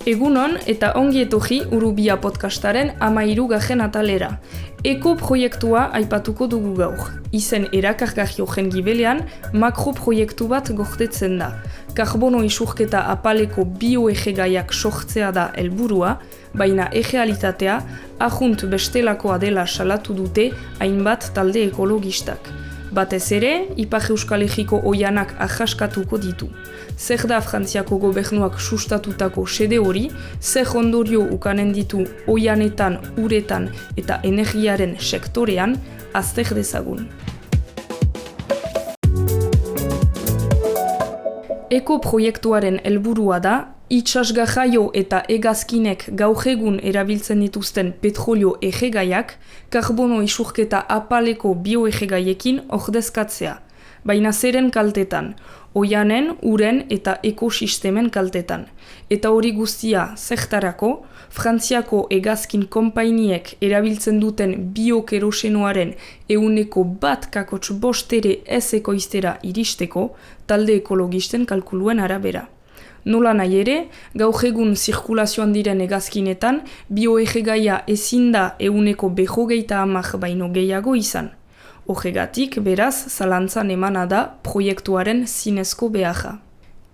Egunon eta ongi etorri Urubia podcastaren 13. atalera. Eko proiektua aipatuko dugu gaur. Izen erakargarri horren gibelean, makroproiektu bat gordetzen da. Karbono isurketa apaleko bioegegaiak sortzea da helburua, baina errealitatea ahunt bestelakoa dela salatu dute hainbat talde ekologistak. Batez ere, Ipar Euskal Herriko oianak ahaskatuko ditu. Zer da Frantziako gobernuak sustatutako xede hori, zer ondorio ukanen ditu oianetan, uretan eta energiaren sektorean, azter dezagun. Eko proiektuaren helburua da, itsasgarraio eta hegazkinek gaur egun erabiltzen dituzten petrolio egegaiak, karbono isurketa apaleko bioegegaiekin ordezkatzea. Baina zeren kaltetan, oianen, uren eta ekosistemen kaltetan. Eta hori guztia zertarako, Frantziako hegazkin konpainiek erabiltzen duten biokerosenoaren 1,5% ez ekoiztera iristeko, talde ekologisten kalkuluen arabera. Nola nahi ere, gaur egun zirkulazioan diren hegazkinetan, bioegegaia ezin da 150 baino gehiago izan. Horregatik, beraz, zalantzan emana da proiektuaren zinezko beharra.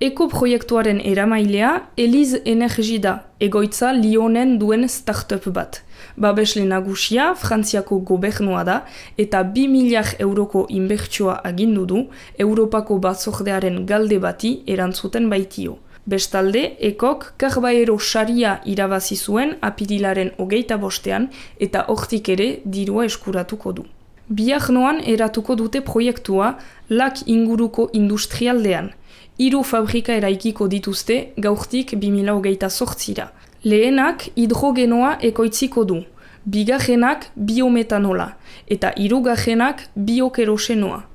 Eko proiektuaren eramailea Eliz Energy da, egoitza Lyonen duen startup bat. Babesle nagusia Frantziako gobernua da eta 2.000.000 euroko inbertsioa agindu du Europako batzordearen galde bati erantzuten baitio. Bestalde, Ekok Karbaero saria irabazi zuen apirilaren 25 eta hortik ere dirua eskuratuko du. Bihar noan eratuko dute proiektua lak inguruko industrialdean. 3 fabrika eraikiko dituzte gaurtik 2028ra. Lehenak hidrogenoa ekoitziko du, bigarrenak biometanola eta hirugarrenak biokerosenoa.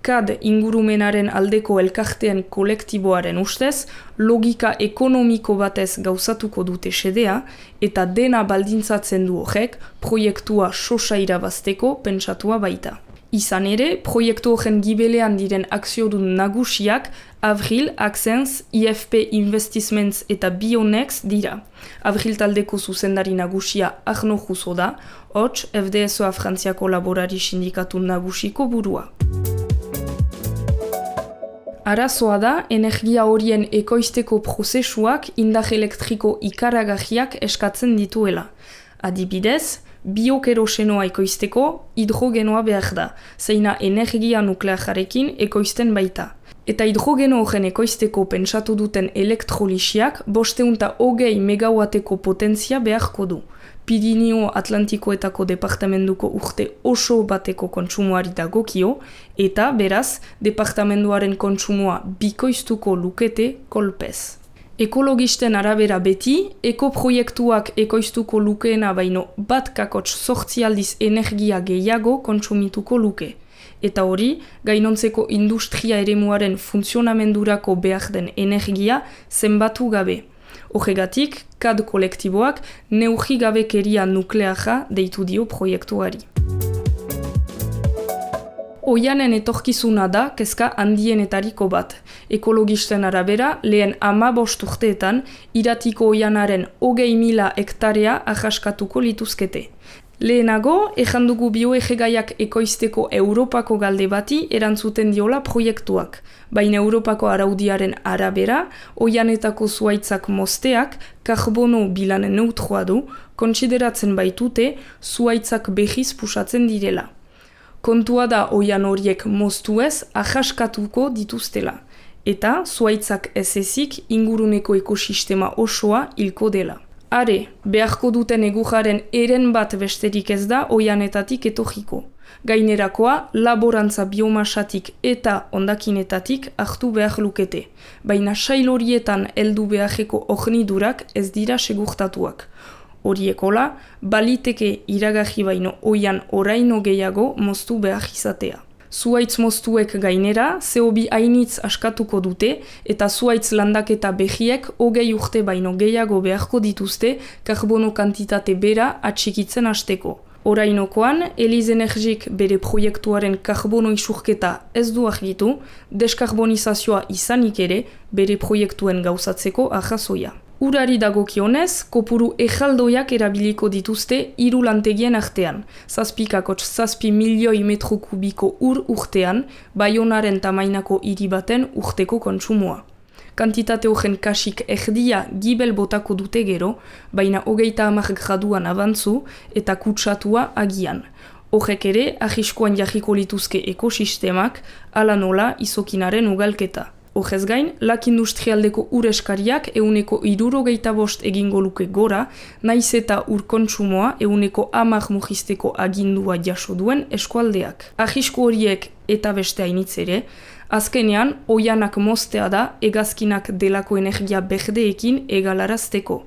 KAD ingurumenaren aldeko elkarteen kolektiboaren ustez, logika ekonomiko batez gauzatuko dute xedea eta dena baldintzatzen du horrek proiektua sosa irabazteko pentsatua baita. Izan ere, proiektu horren gibelean diren akziodun nagusiak Avril, Axens, IFP Investments eta Bionex dira. Avril taldeko zuzendari nagusia Arno Juso da, hots FDSOA Frantziako laborari sindikatu nagusiko burua. Arazoa da, energia horien ekoizteko prozesuak indar elektriko ikaragarriak eskatzen dituela. Adibidez, biokerosenoa ekoizteko hidrogenoa behar da, zeina energia nuklearekin ekoizten baita. Eta hidrogeno horren ekoizteko pentsatu duten elektrolisiak 520 megawateko potentzia beharko du. Pirineo Atlantikoetako departamentuko urte oso bateko kontsumoari dagokio, eta beraz, departamentuaren kontsumoa bikoiztuko lukete kolpez. Ekologisten arabera beti, ekoproiektuak ekoiztuko lukeena baino 1,8 aldiz energia gehiago kontsumituko luke. Eta hori, gainontzeko industria eremuaren funtzionamendurako behar den energia zenbatu gabe. Horregatik, KAD kolektiboak neurrigabekeria nuklearra deitu dio proiektuari. Oianen etorkizuna da kezka handienetariko bat. Ekologisten arabera, lehen 15 urteetan, iratiko oianaren 20.000 hektarea ahaskatuko lituzkete. Lehenago, ejandugu bioegegaiak ekoizteko Europako galde bati erantzuten diola proiektuak, baina Europako araudiaren arabera, oianetako zuhaitzak mozteak karbono bilan neutroa du, kontsideratzen baitute zuhaitzak behiz pusatzen direla. Kontua da oian horiek moztuez ahaskatuko dituztela, eta zuhaitzak ez ezik inguruneko ekosistema osoa hilko dela. Are, beharko duten egujaren eren bat besterik ez da oianetatik etorriko. Gainerakoa, laborantza biomasatik eta hondakinetatik hartu behar lukete, baina sail horietan heldu beharreko hornidurak ez dira segurtatuak. Horiekola, baliteke iragarri baino oian oraino gehiago moztu behar izatea. Zuhaitz moztuek gainera, CO2 hainitz askatuko dute eta zuhaitz landaketa behiek 20 urte baino gehiago beharko dituzte karbono kantitate bera atxikitzen hasteko. Orainokoan, Eliz Energik bere proiektuaren karbono isurketa ez du argitu, deskarbonizazioa izanik ere bere proiektuen gauzatzeko arrazoia. Urari dagokionez, kopuru ejaldoiak erabiliko dituzte 3 lantegien artean. 7,7 milioi metro kubiko ur urtean, Baionaren tamainako hiri baten urteko kontsumoa. Kantitate horren kasik erdia gibel botako dute gero, baina 30 graduan abantzu eta kutsatua agian. Horrek ere, arriskuan jarriko lituzke ekosistemak, ala nola izokinaren ugalketa. Horrez gain, lak industrialdeko ur eskariak 65% egingo luke gora, naiz eta ur kontsumoa 10% mugisteko agindua jaso duen eskualdeak. Arrisku horiek eta beste hainitz ere, azkenean, oianak moztea da hegazkinak delako energia berdeekin egalarazteko.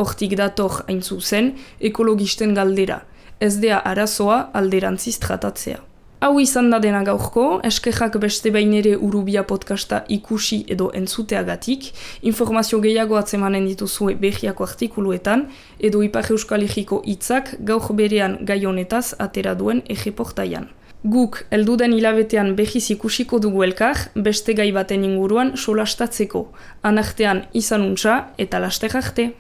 Hortik dator hain zuzen, ekologisten galdera. Ez dea arazoa alderantziz tratatzea. Hau izan da dena gaurko, eskerrak beste behin ere Urubia podcasta ikusi edo entzuteagatik, informazio gehiago atzemanen dituzue berriako artikuluetan, edo Ipar Euskal Herriko hitzak gaur berean gai honetaz atera duen erreportaian. Guk helduden hilabetean behiz ikusiko dugu elkar, beste gai baten inguruan solastatzeko. Anartean izanuntza eta laster arte.